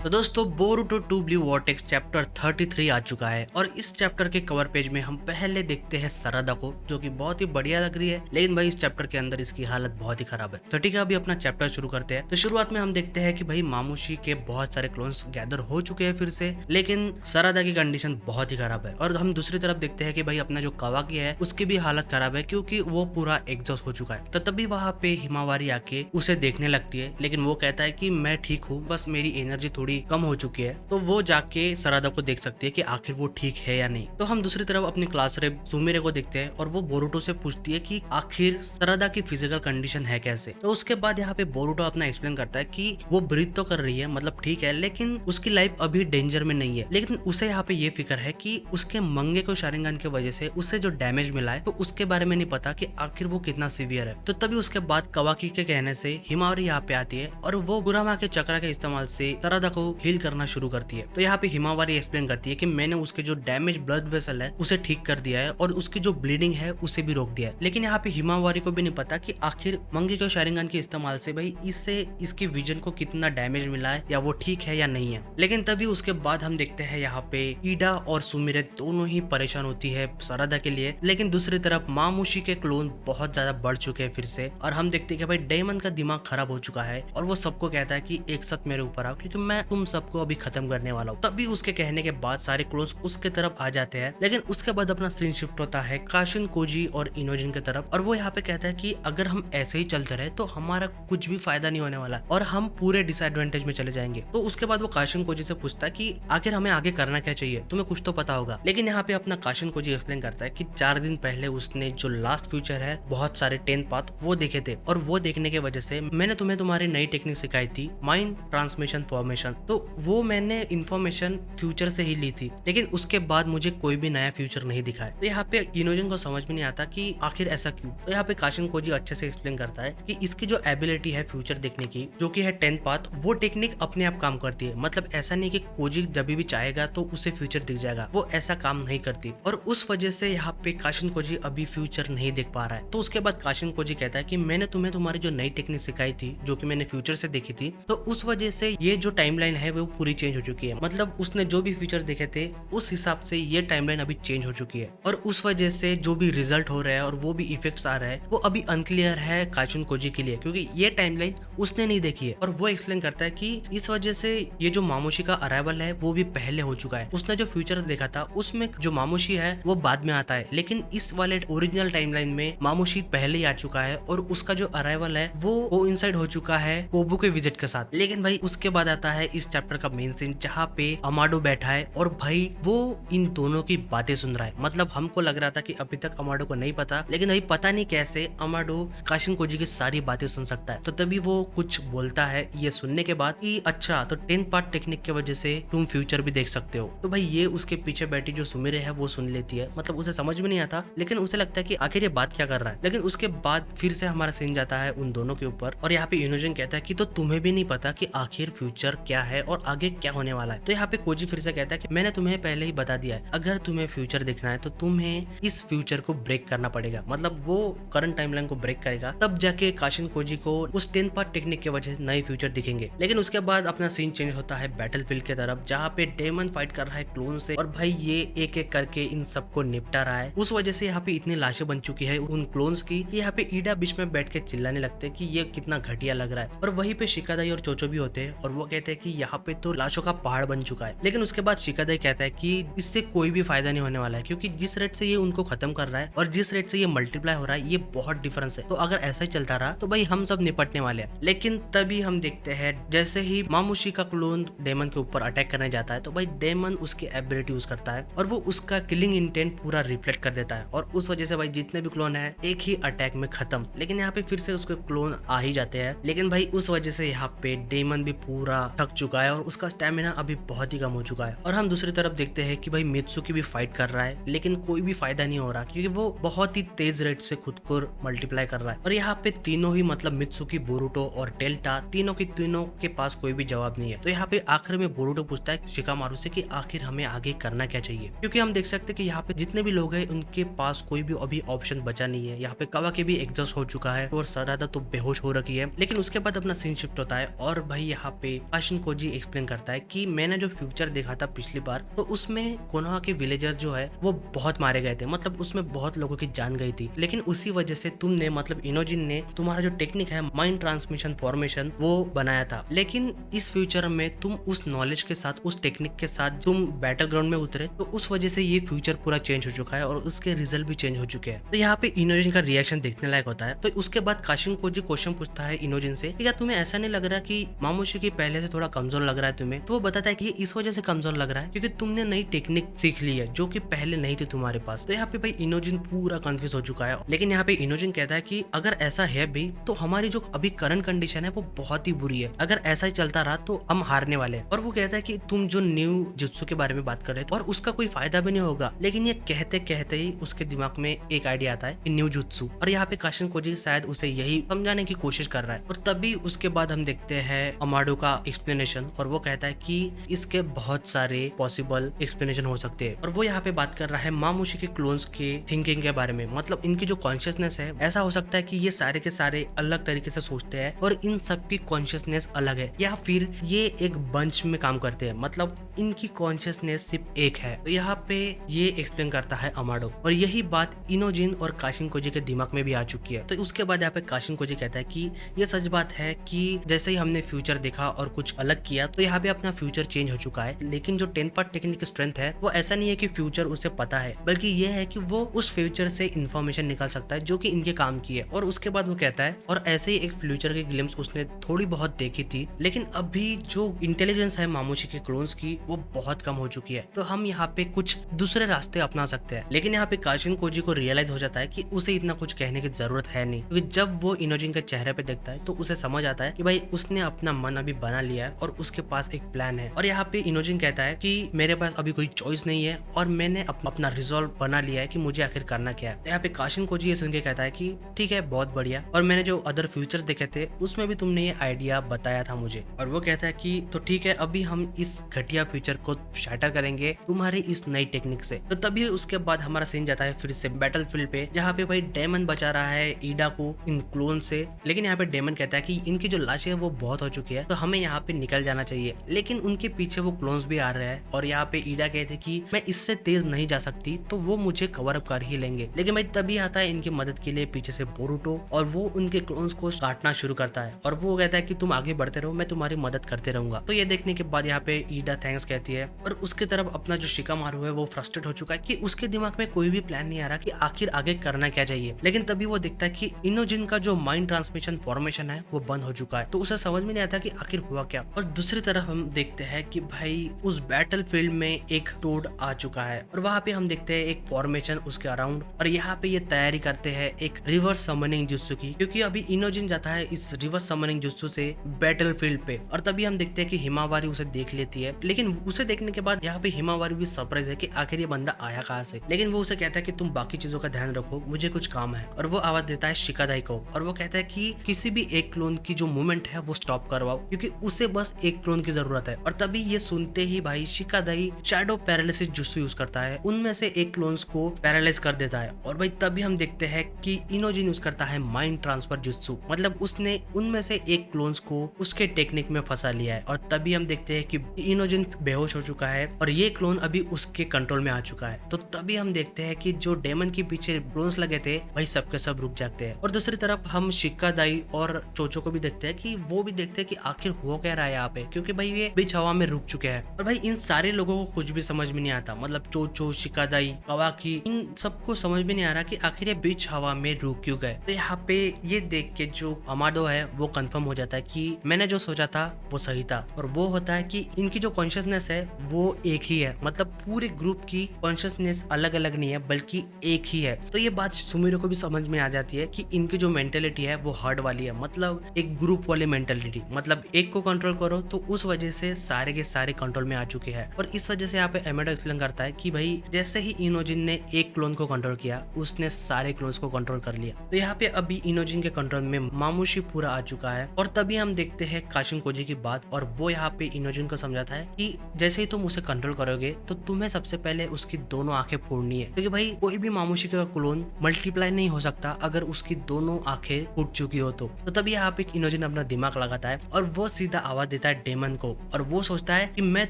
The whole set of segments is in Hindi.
तो दोस्तों बोरुटो 2 ब्लू वॉर्टेक्स चैप्टर 33 आ चुका है और इस चैप्टर के कवर पेज में हम पहले देखते हैं सरादा को, जो कि बहुत ही बढ़िया लग रही है। लेकिन भाई इस चैप्टर के अंदर इसकी हालत बहुत ही खराब है। तो ठीक है, अभी अपना चैप्टर शुरू करते हैं। तो शुरुआत में हम देखते हैं कि भाई मामूशी के बहुत सारे क्लोन्स गैदर हो चुके हैं फिर से, लेकिन सरादा की कंडीशन बहुत ही खराब है। और हम दूसरी तरफ देखते हैं कि भाई अपना जो कावाकी है उसकी भी हालत खराब है, क्योंकि वो पूरा एग्जॉस्ट हो चुका है। तो तभी वहां पे हिमावारी आके उसे देखने लगती है, लेकिन वो कहता है कि मैं ठीक हूँ, बस मेरी एनर्जी थोड़ी कम हो चुकी है। तो वो जाके सरादा को देख सकती है कि आखिर वो ठीक है या नहीं। तो हम दूसरी तरफ अपनी क्लास रेप सुमिरे को देखते हैं और वो बोरुटो से पूछती है कि आखिर सरादा की फिजिकल कंडीशन है कैसे। तो उसके बाद यहाँ पे बोरुटो अपना एक्सप्लेन करता है कि वो ब्रीथ तो कर रही है, मतलब ठीक है, लेकिन उसकी लाइफ अभी डेंजर में नहीं है। लेकिन उसे यहाँ पे ये फिक्र है कि उसके मंगे को शारिंगन की वजह से उसे जो डैमेज मिला है, तो उसके बारे में नहीं पता कि आखिर वो कितना सीवियर है। तो तभी उसके बाद कवाकी के कहने से हिमावरी यहाँ पे आती है और वो गुरामा के चक्रा के इस्तेमाल से सरादा को हील करना शुरू करती है। तो यहाँ पे हिमावारी एक्सप्लेन करती है कि मैंने उसके जो डैमेज ब्लड वेसल है उसे ठीक कर दिया है और उसकी जो ब्लीडिंग है उसे भी रोक दिया है। लेकिन यहाँ पे हिमावारी को भी नहीं पता कि आखिर मंगे के शारिंगन के इस्तेमाल से भाई इससे इसकी विजन को कितना डैमेज मिला है, या वो ठीक है या नहीं है। लेकिन तभी उसके बाद हम देखते हैं यहाँ पे ईडा और सुमिरे दोनों ही परेशान होती है सरादा के लिए। लेकिन दूसरी तरफ मामूशी के क्लोन बहुत ज्यादा बढ़ चुके हैं फिर से, और हम देखते हैं कि भाई डायमंड का दिमाग खराब हो चुका है और वो सबको कहता है कि एक साथ मेरे ऊपर आओ, क्योंकि मैं तुम सबको अभी खत्म करने वाला हूँ। तभी उसके कहने के बाद सारे क्लोन्स उसके तरफ आ जाते हैं। लेकिन उसके बाद अपना सीन शिफ्ट होता है काशिन, कोजी और इनोजिन की तरफ, और वो यहाँ पे कहता है कि अगर हम ऐसे ही चलते रहे तो हमारा कुछ भी फायदा नहीं होने वाला और हम पूरे डिसएडवांटेज में चले जाएंगे। तो उसके बाद वो काशिन कोजी से पूछता है कि आखिर हमें आगे करना क्या चाहिए, तुम्हें कुछ तो पता होगा। लेकिन यहाँ पे अपना काशिन कोजी एक्सप्लेन करता है कि 4 दिन पहले उसने जो लास्ट फ्यूचर है, बहुत सारे 10 पाथ वो देखे थे, और वो देखने की वजह से मैंने तुम्हें तुम्हारी नई टेक्निक सिखाई थी, माइंड ट्रांसमिशन फॉर्मेशन। तो वो मैंने इन्फॉर्मेशन फ्यूचर से ही ली थी, लेकिन उसके बाद मुझे कोई भी नया फ्यूचर नहीं दिखा है। तो यहाँ पे इनोजन को समझ में नहीं आता कि आखिर ऐसा क्यों। तो यहाँ पे काशिन कोजी अच्छे से एक्सप्लेन करता है कि इसकी जो एबिलिटी है फ्यूचर देखने की, जो कि है 10 पाथ, वो टेक्निक अपने आप काम करती है। मतलब ऐसा नहीं कि कोजी जब भी चाहेगा तो उसे फ्यूचर दिख जाएगा, वो ऐसा काम नहीं करती। और उस वजह से यहाँ पे काशिन कोजी अभी फ्यूचर नहीं देख पा रहा है। तो उसके बाद काशिन कोजी कहता है कि मैंने तुम्हें तुम्हारी जो नई टेक्निक सिखाई थी, जो कि मैंने फ्यूचर से देखी थी, तो उस वजह से ये जो टाइमलाइन है वो पूरी चेंज हो चुकी है। मतलब उसने जो भी फ्यूचर देखे थे उस हिसाब से ये टाइमलाइन अभी चेंज हो चुकी है, और उस वजह से जो भी रिजल्ट हो रहा है और वो भी इफेक्ट्स आ रहा है वो अभी अनक्लियर है काशिन कोजी के लिए, क्योंकि ये टाइमलाइन उसने नहीं देखी है। और वो एक्सप्लेन करता है कि इस वजह से ये जो मामूशी का अराइवल है वो भी पहले हो चुका है। उसने जो फ्यूचर देखा था उसमें जो मामूशी है वो बाद में आता है, लेकिन इस वाले ओरिजिनल टाइमलाइन में मामूशी पहले ही आ चुका है और उसका जो अराइवल है वो कोइंसाइड हो चुका है कोबू के विजिट के साथ। लेकिन भाई उसके बाद आता है इस चैप्टर का मेन सीन, जहाँ पे अमाडो बैठा है और भाई वो इन दोनों की बातें सुन रहा है। मतलब हमको लग रहा था कि अभी तक अमाडो को नहीं पता, लेकिन भाई पता नहीं कैसे अमाडो काशिन कोजी की सारी बातें सुन सकता है। तो तभी वो कुछ बोलता है ये सुनने के बाद कि अच्छा, तो 10 पार्ट टेक्निक की वजह से तुम फ्यूचर भी देख सकते हो। तो भाई ये उसके पीछे बैठी जो सुमिरे है वो सुन लेती है। मतलब उसे समझ में नहीं आता, लेकिन उसे लगता है कि आखिर ये बात क्या कर रहा है। लेकिन उसके बाद फिर से हमारा सीन जाता है उन दोनों के ऊपर, और यहाँ पे इनोजन कहता है कि तो तुम्हें भी नहीं पता कि आखिर फ्यूचर क्या है और आगे क्या होने वाला है। तो यहाँ पे कोजी फिर से कहता है कि मैंने तुम्हें पहले ही बता दिया है, अगर तुम्हें फ्यूचर देखना है तो तुम्हें इस फ्यूचर को ब्रेक करना पड़ेगा। मतलब वो करंट टाइमलाइन को ब्रेक करेगा, तब जाके काशिन कोजी को उस 10 पार्ट टेक्निक की वजह से नए फ्यूचर दिखेंगे। लेकिन उसके बाद अपना सीन चेंज होता है बैटलफील्ड की तरफ, जहाँ पे डेमन फाइट कर रहा है क्लोन से, और भाई ये एक एक करके इन सबको निपटा रहा है। उस वजह से यहाँ पे इतनी लाशें बन चुकी है उन क्लोन्स की, यहाँ पे ईडा बीच में बैठ के चिल्लाने लगते हैं कि ये कितना घटिया लग रहा है। और वहीं पे शिकादाई और चोचो भी होते हैं और वो कहते हैं कि यहाँ पे तो लाशों का पहाड़ बन चुका है। लेकिन उसके बाद शिकादाई कहता है कि इससे कोई भी फायदा नहीं होने वाला है, क्योंकि जिस रेट से ये उनको खत्म कर रहा है और जिस रेट से ये मल्टीप्लाई हो रहा है ये बहुत डिफरेंस है। तो अगर ऐसा ही चलता रहा तो भाई हम सब निपटने वाले हैं। लेकिन तभी हम देखते हैं जैसे ही मामूशी का क्लोन डेमन के ऊपर अटैक करने जाता है, तो भाई डेमन उसकी एबिलिटी यूज करता है और वो उसका किलिंग इंटेंट पूरा रिफ्लेक्ट कर देता है, और उस वजह से भाई जितने भी क्लोन है एक ही अटैक में खत्म। लेकिन यहाँ पे फिर से उसके क्लोन आ ही जाते हैं, लेकिन भाई उस वजह से यहाँ पे डेमन भी पूरा थक चुका है और उसका स्टेमिना अभी बहुत ही कम हो चुका है। और हम दूसरी तरफ देखते हैं कि भाई मित्सुकी भी फाइट कर रहा है, लेकिन कोई भी फायदा नहीं हो रहा, क्योंकि वो बहुत ही तेज रेट से खुद को मल्टीप्लाई कर रहा है। और यहाँ पे तीनों ही, मतलब मित्सुकी, बोरुटो और डेल्टा, तीनों के पास कोई भी जवाब नहीं है। तो यहाँ पे आखिर में बोरुटो पूछता है शिकामारू से कि आखिर हमें आगे करना क्या चाहिए, क्योंकि हम देख सकते हैं कि यहाँ पे जितने भी लोग हैं उनके पास कोई भी अभी ऑप्शन बचा नहीं है। यहाँ पे कावाकी भी एग्जॉस्ट हो चुका है और सरादा तो बेहोश हो रखी है। लेकिन उसके बाद अपना सीन शिफ्ट होता है और भाई यहाँ पे काशिन कोजी एक्सप्लेन करता है कि मैंने जो फ्यूचर देखा था पिछली बार, तो उसमें कोनोहा के विलेजर्स जो है वो बहुत मारे गए थे, मतलब उसमें बहुत लोगों की जान गई थी। लेकिन उसी वजह से तुमने, मतलब इनोजिन ने तुम्हारा जो टेक्निक है माइंड ट्रांसमिशन फॉर्मेशन वो बनाया था। लेकिन इस फ्यूचर में तुम उस नॉलेज के साथ, उस टेक्निक के साथ तुम बैटल ग्राउंड में उतरे, तो उस वजह से ये फ्यूचर पूरा चेंज हो चुका है और उसके रिजल्ट भी चेंज हो चुके हैं। तो यहाँ पे इनोजिन का रिएक्शन देखने लायक होता है। तो उसके बाद काशिनकोजी क्वेश्चन पूछता है इनोजिन से, क्या तुम्हें ऐसा नहीं लग रहा कि मामोशिकी पहले से थोड़ा कमजोर लग रहा है तुम्हें? तो वो बताता है कि ये इस वजह से कमजोर लग रहा है क्योंकि तुमने नई टेक्निक सीख ली है जो कि पहले नहीं थी तुम्हारे पास। तो यहाँ पे भाई इनोजिन पूरा कंफ्यूज हो चुका है। लेकिन यहाँ पे इनोजिन कहता है कि अगर ऐसा है भी तो हमारी जो अभी करंट कंडीशन है वो बहुत ही बुरी है, अगर ऐसा ही चलता रहा तो हम हारने वाले हैं। और वो कहता है कि तुम जो न्यू जुत्सु के बारे में बात कर रहे थे और उसका कोई फायदा भी नहीं होगा। लेकिन ये कहते कहते ही उसके दिमाग में एक आइडिया आता है न्यू जुत्सु, और यहाँ पे काशिनकोजी शायद उसे यही समझाने की कोशिश कर रहा है। और तभी उसके बाद हम देखते हैं अमाडो का एक्सप्लेनेशन, और वो कहता है कि इसके बहुत सारे पॉसिबल एक्सप्लेनेशन हो सकते हैं। और वो यहाँ पे बात कर रहा है मामोशिकी क्लोन्स के थिंकिंग के बारे में, मतलब इनकी जो कॉन्शियसनेस है, ऐसा हो सकता है कि ये सारे के सारे अलग तरीके से सोचते हैं और इन सब की कॉन्शियसनेस अलग है, या फिर ये एक बंच में काम करते हैं, मतलब इनकी कॉन्शियसनेस सिर्फ एक है। तो यहाँ पे ये एक्सप्लेन करता है अमाडो, और यही बात इनोजिन और काशिनकोजी के दिमाग में भी आ चुकी है। तो उसके बाद यहाँ पे काशिनकोजी कहता है कि ये सच बात है कि जैसे ही हमने फ्यूचर देखा और कुछ अलग किया तो यहाँ पे अपना फ्यूचर चेंज हो चुका है। लेकिन जो 10 पार्ट टेक्निक की स्ट्रेंथ है वो ऐसा नहीं है कि फ्यूचर उसे पता है, बल्कि ये है कि वो उस फ्यूचर से इंफॉर्मेशन निकाल सकता है जो कि इनके काम की है। और उसके बाद वो कहता है, और ऐसे ही एक फ्यूचर की ग्लिम्स उसने थोड़ी बहुत देखी थी, लेकिन अभी जो इंटेलिजेंस है मामोशिकी क्लोन्स की वो बहुत कम हो चुकी है, तो हम यहाँ पे कुछ दूसरे रास्ते अपना सकते हैं। लेकिन यहाँ पे काशिनकोजी को रियलाइज हो जाता है कि उसे इतना कुछ कहने की जरूरत है नहीं, क्योंकि जब वो इनोजिन के चेहरे पे देखता है तो उसे समझ आता है कि भाई उसने अपना मन अभी बना लिया है और उसके पास एक प्लान है। और यहाँ पे इनोजिन कहता है कि मेरे पास अभी कोई चॉइस नहीं है और मैंने अपना रिजॉल्व बना लिया है कि मुझे आखिर करना क्या है। यहाँ पे काशिनकोजी ये सुन के कहता है कि ठीक है, बहुत बढ़िया, और मैंने जो अदर फ्यूचर्स देखे थे उसमें भी तुमने ये आइडिया बताया था मुझे। और वो कहता है कि तो ठीक है, अभी हम इस घटिया फ्यूचर को शैटर करेंगे तुम्हारी इस नई टेक्निक से। तो तभी उसके बाद हमारा सीन जाता है फिर से बैटल फील्ड पे, जहाँ पे भाई डेमन बचा रहा है ईडा को इन क्लोन से। लेकिन यहाँ पे डेमन कहता है कि इनकी जो लाशें है वो बहुत हो चुकी है, तो हमें यहाँ पे निकल जाना चाहिए। लेकिन उनके पीछे वो क्लोन्स भी आ रहे हैं, और यहाँ पे ईडा कहते कि मैं इससे तेज नहीं जा सकती, तो वो मुझे कवर अप कर ही लेंगे। लेकिन भाई तभी आता है इनकी मदद के लिए पीछे से बोरुटो, और वो उनके क्लोन्स को काटना शुरू करता है। और वो कहता है कि तुम आगे बढ़ते रहो, मैं तुम्हारी मदद करते रहूंगा। तो ये देखने के बाद यहाँ पे ईडा थैंक्स कहती है, और उसके तरफ अपना जो शिकामारू है वो फ्रस्ट्रेट हो चुका है कि उसके दिमाग में कोई भी प्लान नहीं आ रहा कि आखिर आगे करना क्या चाहिए। लेकिन तभी वो देखता है कि इनोजिन का जो माइंड ट्रांसमिशन फॉर्मेशन है वो बंद हो चुका है, तो उसे समझ में नहीं आता कि आखिर हुआ क्या। और दूसरी तरफ हम देखते हैं कि भाई उस बैटल फील्ड में एक टोड आ चुका है, और वहां पे हम देखते हैं एक फॉर्मेशन उसके अराउंड, और यहाँ पे ये तैयारी करते हैं एक रिवर्स समनिंग जुत्सु की, क्योंकि अभी इनोजिन जाता है इस रिवर्स समनिंग जुत्सु से बैटल फील्ड पे। और तभी हम देखते हैं कि हिमावारी उसे देख लेती है, लेकिन उसे देखने के बाद यहाँ पे हिमावारी भी सरप्राइज है कि आखिर ये बंदा आया कहाँ से। लेकिन वो उसे कहता है कि तुम बाकी चीजों का ध्यान रखो, मुझे कुछ काम है। और वो आवाज देता है शिकादाई को, और वो कहता है कि किसी भी एक क्लोन की जो मूवमेंट है वो स्टॉप करवाओ, क्योंकि उसे बस एक क्लोन की जरूरत है। और तभी ये सुनते ही भाई शिकादाई शैडो पैरालिसिस जुत्सु यूज करता है, उनमें से एक क्लोन्स को पैरालाइज कर देता है। और भाई तभी हम देखते हैं कि इनोजिन यूज करता है माइंड ट्रांसफर जुत्सु, मतलब उसने उनमें से एक क्लोन्स को उसके टेक्निक में फंसा लिया है। और तभी हम देखते हैं कि इनोजिन बेहोश हो चुका है और ये क्लोन अभी उसके कंट्रोल में आ चुका है। तो तभी हम देखते हैं कि जो डेमन के पीछे क्लोन्स लगे थे भाई सबके सब रुक जाते हैं। और दूसरी तरफ हम शिकादाई और चोचो को भी देखते हैं कि वो भी देखते हैं कि आखिर हो क्या रहा है यहाँ पे, क्योंकि भाई ये बीच हवा में रुक चुके हैं। और भाई इन सारे लोगों को कुछ भी समझ में नहीं आता, मतलब चोचो, शिकादाई, कवाकी, इन सबको समझ में नहीं आ रहा कि आखिर ये बीच हवा में रुक क्यों गए। तो यहाँ पे ये देख के जो अमाडो है वो कंफर्म हो जाता है कि मैंने जो सोचा था वो सही था, और वो होता है कि इनकी जो कॉन्शियसनेस है वो एक ही है, मतलब पूरे ग्रुप की कॉन्शियसनेस अलग अलग नहीं है बल्कि एक ही है। तो ये बात सुमिरो को भी समझ में आ जाती है कि इनकी जो मेंटेलिटी है वो हर्ड वाली है, मतलब एक ग्रुप वाली मेंटेलिटी, मतलब एक को कंट्रोल करो तो उस वजह से सारे के सारे कंट्रोल में आ चुके हैं। और इस वजह से यहाँ पे अमाडो एक्सप्लेन करता है कि भाई जैसे ही इनोजिन ने एक क्लोन को कंट्रोल किया उसने सारे क्लोन्स को कंट्रोल कर लिया। तो यहाँ पे अभी इनोजिन के कंट्रोल में मामोशी पूरा आ चुका है। और तभी हम देखते हैं काशिनकोजी की बात, और वो यहाँ पे इनोजिन को समझाता है कि जैसे ही तुम उसे कंट्रोल करोगे तो तुम्हें सबसे पहले उसकी दोनों आंखें फोड़नी है, क्योंकि भाई कोई भी मामोशी का क्लोन मल्टीप्लाई नहीं हो सकता अगर उसकी दोनों आंखें फूट चुकी हो। तो तभी यहाँ पे इनोजिन अपना दिमाग लगाता है और वो सीधा आवाज देता है डेमन को और वो सोचता है कि मैं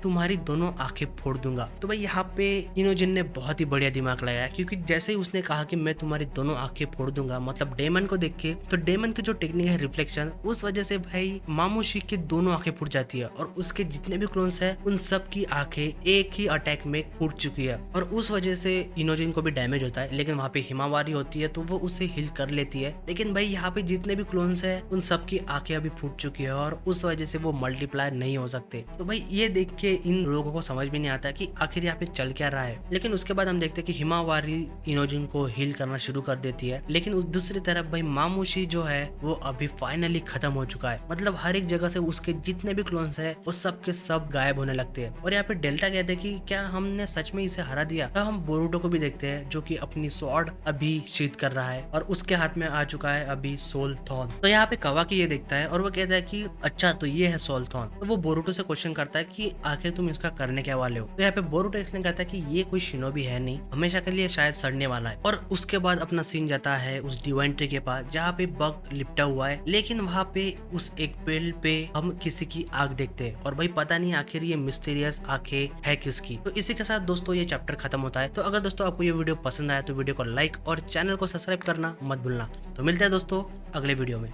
तुम्हारी दोनों आंखें फोड़ दूंगा। तो भाई यहाँ पे इनोजिन ने बहुत ही बढ़िया दिमाग लगाया, क्योंकि जैसे ही उसने कहा कि मैं तुम्हारी दोनों आंखें फोड़ दूंगा, मतलब डेमन को देख के, तो डेमन की जो टेक्निक है रिफ्लेक्शन, उस वजह से भाई मामूशी की दोनों आंखें फूट जाती है और उसके जितने भी क्लोन्स है उन सब की आंखें एक ही अटैक में फूट चुकी है और उस वजह से इनोजिन को भी डैमेज होता है। लेकिन वहाँ पे हिमावारी होती है तो वो उसे हिल कर लेती है। लेकिन भाई यहाँ पे जितने भी क्लोन्स है उन सब की आंखें अभी फूट चुकी है और उस वजह से वो मल्टीप्लाई नहीं हो सकते। तो भाई ये देख के इन लोगों को समझ भी नहीं आता कि आखिर यहाँ पे चल क्या रहा है। लेकिन उसके बाद हम देखते हैं कि हिमावारी इनोजिन को हील करना शुरू कर देती है। लेकिन उस दूसरी तरफ भाई मामूशी जो है वो अभी फाइनली खत्म हो चुका है, मतलब हर एक जगह से उसके जितने भी क्लोन्स है वो सब के सब गायब होने लगते हैं। और यहाँ पे डेल्टा कहते हैं कि क्या हमने सच में इसे हरा दिया। तो हम बोरुटो को भी देखते हैं जो कि अपनी स्वॉर्ड अभी शीथ कर रहा है और उसके हाथ में आ चुका है अभी सोल थॉर्न। तो यहाँ पे कावाकी ये देखता है और वो कहता है कि अच्छा तो ये है सोल थॉर्न। तो वो बोरुटो से क्वेश्चन करता है कि आखिर तुम इसका करने क्या वाले हो। तो यहाँ पे बोरुटो एक्सप्लेन करता है कि ये कोई शिनोबी है नहीं, हमेशा के लिए शायद सड़ने वाला है। और उसके बाद अपना सीन जाता है उस डिवाइन ट्री के पास जहाँ पे बग लिपटा हुआ है, लेकिन वहाँ पे उस एक पेड़ पे हम किसी की आंख देखते हैं और भाई पता नहीं आखिर ये मिस्टीरियस आंखें है किसकी। तो इसी के साथ दोस्तों ये चैप्टर खत्म होता है। तो अगर दोस्तों आपको ये वीडियो पसंद आया तो वीडियो को लाइक और चैनल को सब्सक्राइब करना मत भूलना। तो मिलते हैं दोस्तों अगले वीडियो में।